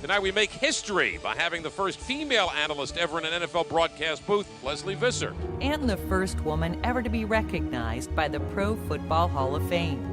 Tonight we make history by having the first female analyst ever in an NFL broadcast booth, Lesley Visser. And the first woman ever to be recognized by the Pro Football Hall of Fame.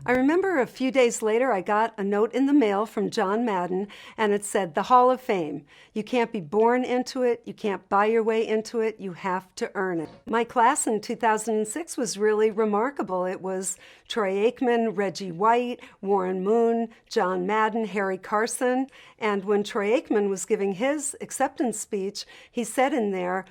I remember a few days later, I got a note in the mail from John Madden, and it said, the Hall of Fame. You can't be born into it. You can't buy your way into it. You have to earn it. My class in 2006 was really remarkable. It was Troy Aikman, Reggie White, Warren Moon, John Madden, Harry Carson. And when Troy Aikman was giving his acceptance speech, he said in there,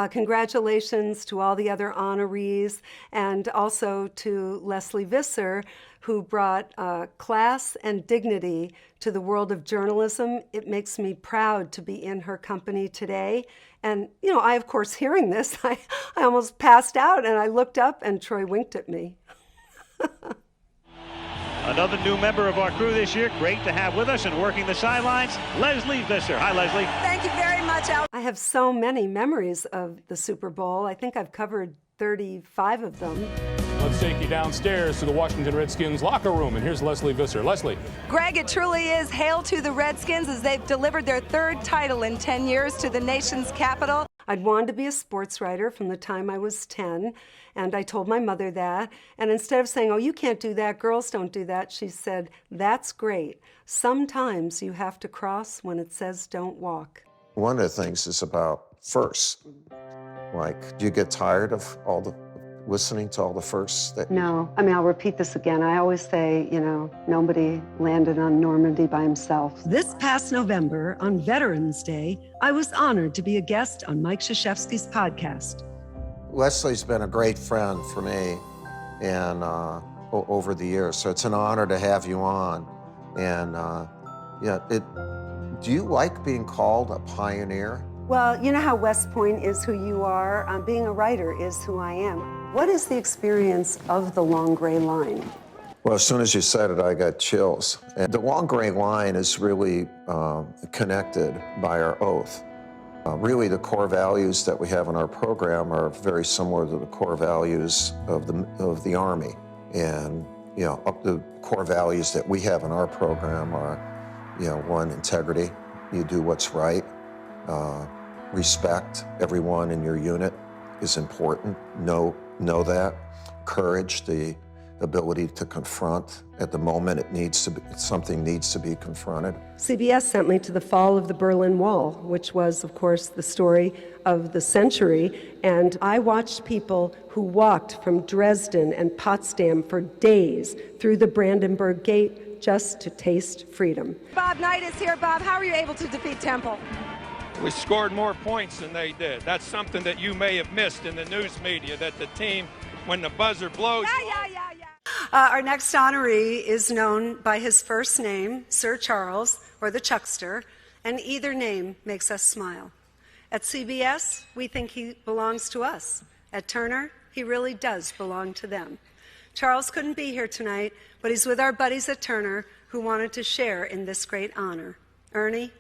congratulations to all the other honorees, and also to Lesley Visser, who brought class and dignity to the world of journalism. It makes me proud to be in her company today. And, you know, I, of course, hearing this, I almost passed out, and I looked up, and Troy winked at me. Another new member of our crew this year. Great to have with us and working the sidelines, Lesley Visser. Hi, Lesley. Thank you very much, Al. I have so many memories of the Super Bowl. I think I've covered 35 of them. Let's take you downstairs to the Washington Redskins locker room, and here's Lesley Visser. Lesley. Greg, it truly is hail to the Redskins as they've delivered their third title in 10 years to the nation's capital. I'd wanted to be a sports writer from the time I was 10, and I told my mother that. And instead of saying, oh, you can't do that, girls don't do that, she said, that's great. Sometimes you have to cross when it says don't walk. One of the things is about firsts. Like, do you get tired of all the listening to all the firsts? No. I mean, I'll repeat this again. I always say, you know, nobody landed on Normandy by himself. This past November, on Veterans Day, I was honored to be a guest on Mike Krzyzewski's podcast. Lesley's been a great friend for me and over the years, so it's an honor to have you on. And do you like being called a pioneer? Well, you know how West Point is who you are. Being a writer is who I am. What is the experience of the long gray line? Well, as soon as you said it, I got chills. And the long gray line is really connected by our oath. Really, the core values that we have in our program are very similar to the core values of the Army. And, you know, the core values that we have in our program are, you know, one, integrity. You do what's right. Respect everyone in your unit is important. Know that. Courage, the ability to confront at the moment something needs to be confronted. CBS sent me to the fall of the Berlin Wall, which was, of course, the story of the century. And I watched people who walked from Dresden and Potsdam for days through the Brandenburg Gate just to taste freedom. Bob Knight is here. Bob, how were you able to defeat Temple? We scored more points than they did. That's something that you may have missed in the news media, that the team, when the buzzer blows... Yeah. Our next honoree is known by his first name, Sir Charles, or the Chuckster, and either name makes us smile. At CBS, we think he belongs to us. At Turner, he really does belong to them. Charles couldn't be here tonight, but he's with our buddies at Turner who wanted to share in this great honor. Ernie?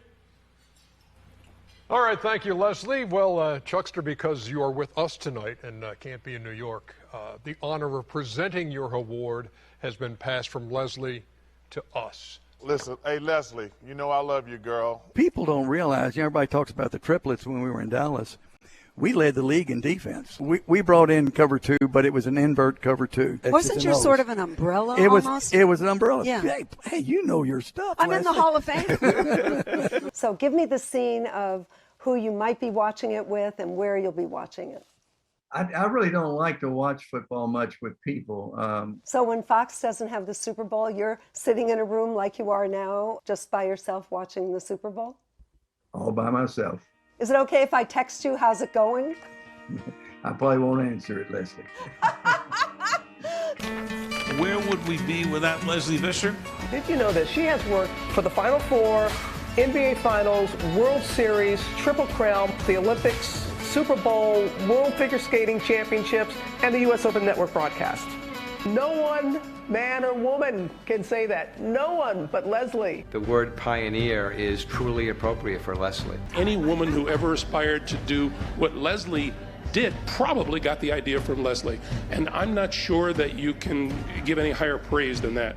All right, thank you, Lesley. Well, Chuckster, because you are with us tonight and can't be in New York, the honor of presenting your award has been passed from Lesley to us. Listen, hey, Lesley, you know I love you, girl. People don't realize, you know, everybody talks about the triplets when we were in Dallas. We led the league in defense. We brought in cover two, but it was an invert cover two. Wasn't you sort of an umbrella almost? It was an umbrella. Yeah. Hey, you know your stuff. I'm in the Hall of Fame. So give me the scene of who you might be watching it with and where you'll be watching it. I really don't like to watch football much with people. So when Fox doesn't have the Super Bowl, you're sitting in a room like you are now, just by yourself watching the Super Bowl? All by myself. Is it okay if I text you, how's it going? I probably won't answer it, Lesley. Where would we be without Lesley Visser? Did you know that she has worked for the Final Four, NBA Finals, World Series, Triple Crown, the Olympics, Super Bowl, World Figure Skating Championships, and the U.S. Open Network broadcast. No one, man or woman, can say that. No one but Lesley. The word pioneer is truly appropriate for Lesley. Any woman who ever aspired to do what Lesley did probably got the idea from Lesley. And I'm not sure that you can give any higher praise than that.